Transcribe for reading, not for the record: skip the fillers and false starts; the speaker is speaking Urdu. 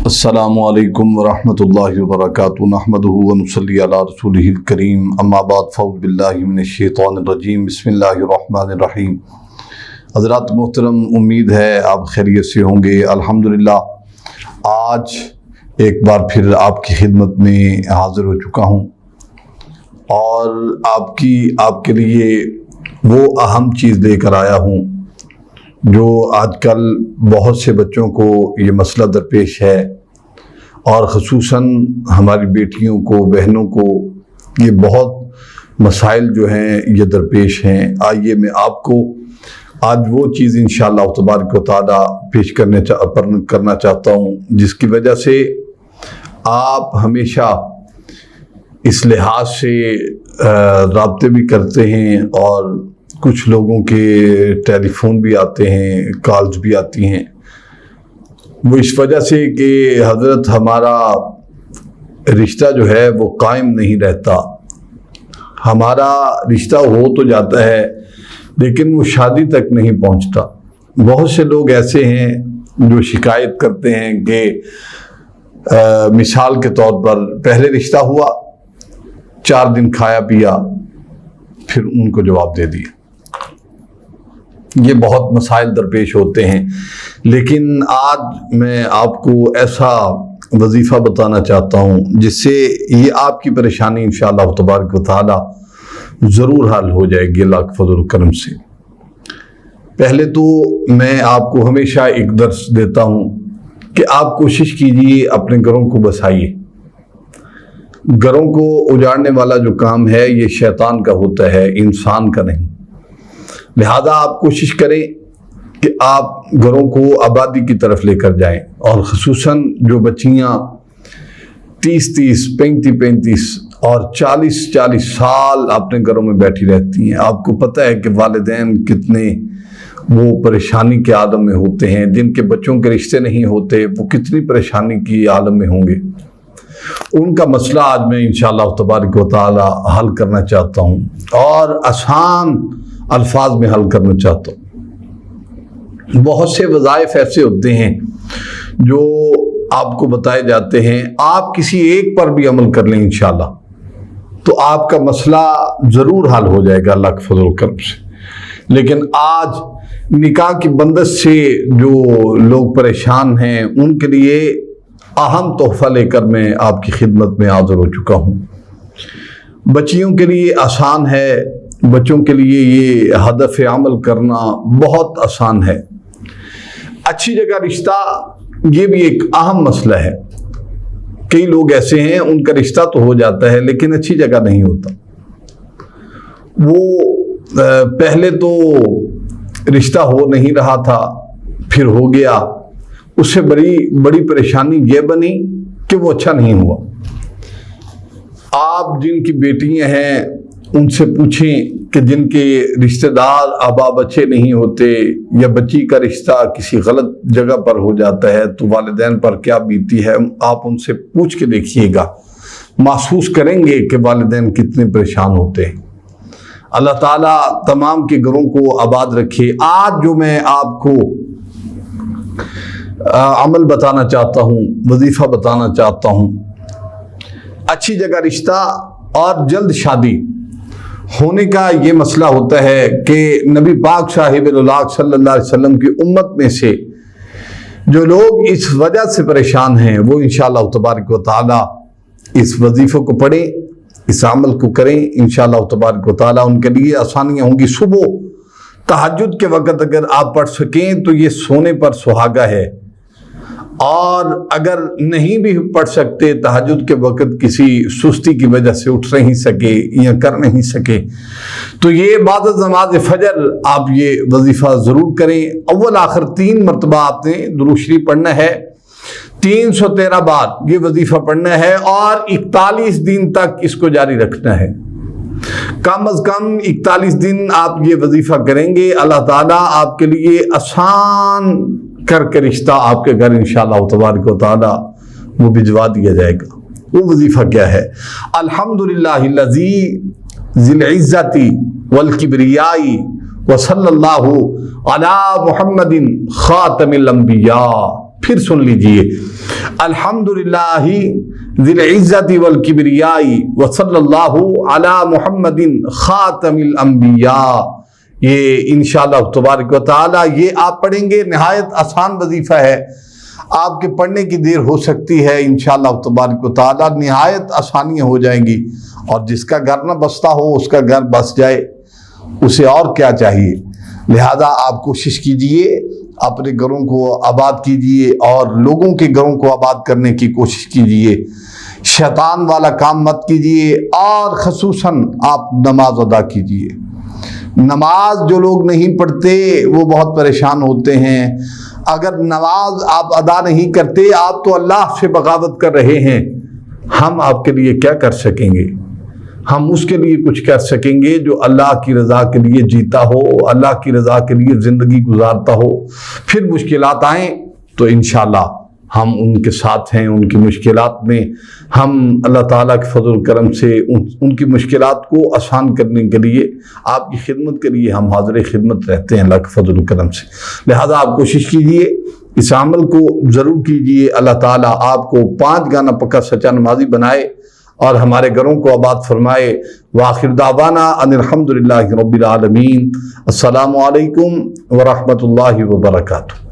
السلام علیکم ورحمۃ اللہ وبرکاتہ نحمدہ ونصلی علی رسولہ الکریم اما بعد فاعوذ باللہ من الشیطان الرجیم بسم اللہ الرحمن الرحیم۔ حضرات محترم، امید ہے آپ خیریت سے ہوں گے۔ الحمدللہ آج ایک بار پھر آپ کی خدمت میں حاضر ہو چکا ہوں اور آپ کے لیے وہ اہم چیز لے کر آیا ہوں جو آج کل بہت سے بچوں کو یہ مسئلہ درپیش ہے، اور خصوصاً ہماری بیٹیوں کو، بہنوں کو یہ بہت مسائل جو ہیں یہ درپیش ہیں۔ آئیے میں آپ کو آج وہ چیز انشاءاللہ تبارک و تعالی پیش کرنا چاہتا ہوں جس کی وجہ سے آپ ہمیشہ اس لحاظ سے رابطے بھی کرتے ہیں، اور کچھ لوگوں کے ٹیلی فون بھی آتے ہیں، کالز بھی آتی ہیں، وہ اس وجہ سے کہ حضرت ہمارا رشتہ جو ہے وہ قائم نہیں رہتا۔ ہمارا رشتہ ہو تو جاتا ہے لیکن وہ شادی تک نہیں پہنچتا۔ بہت سے لوگ ایسے ہیں جو شکایت کرتے ہیں کہ مثال کے طور پر پہلے رشتہ ہوا، 4 دن کھایا پیا، پھر ان کو جواب دے دیا۔ یہ بہت مسائل درپیش ہوتے ہیں، لیکن آج میں آپ کو ایسا وظیفہ بتانا چاہتا ہوں جس سے یہ آپ کی پریشانی انشاءاللہ تبارک و تعالی ضرور حل ہو جائے گی اللہ کے فضل و کرم سے۔ پہلے تو میں آپ کو ہمیشہ ایک درس دیتا ہوں کہ آپ کوشش کیجئے اپنے گھروں کو بسائیے۔ گھروں کو اجاڑنے والا جو کام ہے یہ شیطان کا ہوتا ہے، انسان کا نہیں۔ لہذا آپ کوشش کریں کہ آپ گھروں کو آبادی کی طرف لے کر جائیں، اور خصوصاً جو بچیاں 30 35 اور 40 سال اپنے گھروں میں بیٹھی رہتی ہیں، آپ کو پتہ ہے کہ والدین کتنے وہ پریشانی کے عالم میں ہوتے ہیں، جن کے بچوں کے رشتے نہیں ہوتے وہ کتنی پریشانی کی عالم میں ہوں گے۔ ان کا مسئلہ آج میں انشاءاللہ تبارک و تعالی حل کرنا چاہتا ہوں، اور آسان الفاظ میں حل کرنا چاہتا ہوں۔ بہت سے وظائف ایسے ہوتے ہیں جو آپ کو بتائے جاتے ہیں، آپ کسی ایک پر بھی عمل کر لیں انشاءاللہ تو آپ کا مسئلہ ضرور حل ہو جائے گا اللہ کے فضل و کرم سے۔ لیکن آج نکاح کی بندش سے جو لوگ پریشان ہیں ان کے لیے اہم تحفہ لے کر میں آپ کی خدمت میں حاضر ہو چکا ہوں۔ بچیوں کے لیے آسان ہے، بچوں کے لیے یہ ہدف عمل کرنا بہت آسان ہے۔ اچھی جگہ رشتہ یہ بھی ایک اہم مسئلہ ہے۔ کئی لوگ ایسے ہیں ان کا رشتہ تو ہو جاتا ہے لیکن اچھی جگہ نہیں ہوتا۔ وہ پہلے تو رشتہ ہو نہیں رہا تھا، پھر ہو گیا، اس سے بڑی پریشانی یہ بنی کہ وہ اچھا نہیں ہوا۔ آپ جن کی بیٹیاں ہیں ان سے پوچھیں کہ جن کے رشتہ دار ابا بچے نہیں ہوتے، یا بچی کا رشتہ کسی غلط جگہ پر ہو جاتا ہے تو والدین پر کیا بیتی ہے۔ آپ ان سے پوچھ کے دیکھیے گا، محسوس کریں گے کہ والدین کتنے پریشان ہوتے ہیں۔ اللہ تعالیٰ تمام کے گھروں کو آباد رکھے۔ آج جو میں آپ کو عمل بتانا چاہتا ہوں، وظیفہ بتانا چاہتا ہوں، اچھی جگہ رشتہ اور جلد شادی ہونے کا یہ مسئلہ ہوتا ہے کہ نبی پاک صاحب الولاق صلی اللہ علیہ وسلم کی امت میں سے جو لوگ اس وجہ سے پریشان ہیں وہ انشاءاللہ تبارک و تعالی اس وظیفے کو پڑھیں، اس عمل کو کریں، انشاءاللہ تبارک و تعالی ان کے لیے آسانیاں ہوں گی۔ صبح تہجد کے وقت اگر آپ پڑھ سکیں تو یہ سونے پر سہاگا ہے، اور اگر نہیں بھی پڑھ سکتے تہجد کے وقت، کسی سستی کی وجہ سے اٹھ نہیں سکے یا کر نہیں سکے، تو یہ بعد نماز فجر آپ یہ وظیفہ ضرور کریں۔ اول آخر 3 مرتبہ آپ نے درود شریف پڑھنا ہے، 313 بار یہ وظیفہ پڑھنا ہے، اور 41 دن تک اس کو جاری رکھنا ہے۔ کم از کم 41 دن آپ یہ وظیفہ کریں گے، اللہ تعالیٰ آپ کے لیے آسان کر کے رشتہ آپ کے گھر انشاءاللہ تبارک و تعالی وہ بھجوا دیا جائے گا۔ وہ وظیفہ کیا ہے؟ الحمدللہ الذی ذی العزت والکبریاء وصلی اللہ علی محمد خاتم الانبیاء پھر سن لیجئے، الحمدللہ ذی العزت والکبریاء وصلی اللہ علی محمد خاتم الانبیاء۔ یہ انشاءاللہ تبارک و تعالی یہ آپ پڑھیں گے، نہایت آسان وظیفہ ہے، آپ کے پڑھنے کی دیر ہو سکتی ہے، انشاءاللہ تبارک و تعالی نہایت آسانیاں ہو جائیں گی، اور جس کا گھر نہ بستا ہو اس کا گھر بس جائے، اسے اور کیا چاہیے۔ لہذا آپ کوشش کیجئے، اپنے گھروں کو آباد کیجئے اور لوگوں کے گھروں کو آباد کرنے کی کوشش کیجئے، شیطان والا کام مت کیجئے، اور خصوصاً آپ نماز ادا کیجئے۔ نماز جو لوگ نہیں پڑھتے وہ بہت پریشان ہوتے ہیں۔ اگر نماز آپ ادا نہیں کرتے، آپ تو اللہ سے بغاوت کر رہے ہیں، ہم آپ کے لیے کیا کر سکیں گے؟ ہم اس کے لیے کچھ کر سکیں گے جو اللہ کی رضا کے لیے جیتا ہو، اللہ کی رضا کے لیے زندگی گزارتا ہو۔ پھر مشکلات آئیں تو انشاءاللہ ہم ان کے ساتھ ہیں، ان کی مشکلات میں ہم اللہ تعالیٰ کے فضل و کرم سے ان کی مشکلات کو آسان کرنے کے لیے، آپ کی خدمت کے لیے ہم حاضر خدمت رہتے ہیں اللہ کے فضل و کرم سے۔ لہذا آپ کوشش کیجئے، اس عمل کو ضرور کیجئے، اللہ تعالیٰ آپ کو 5 گانا پکا سچا نمازی بنائے اور ہمارے گھروں کو آباد فرمائے۔ وآخر دعوانا ان الحمدللہ رب العالمین۔ السلام علیکم ورحمۃ اللہ وبرکاتہ۔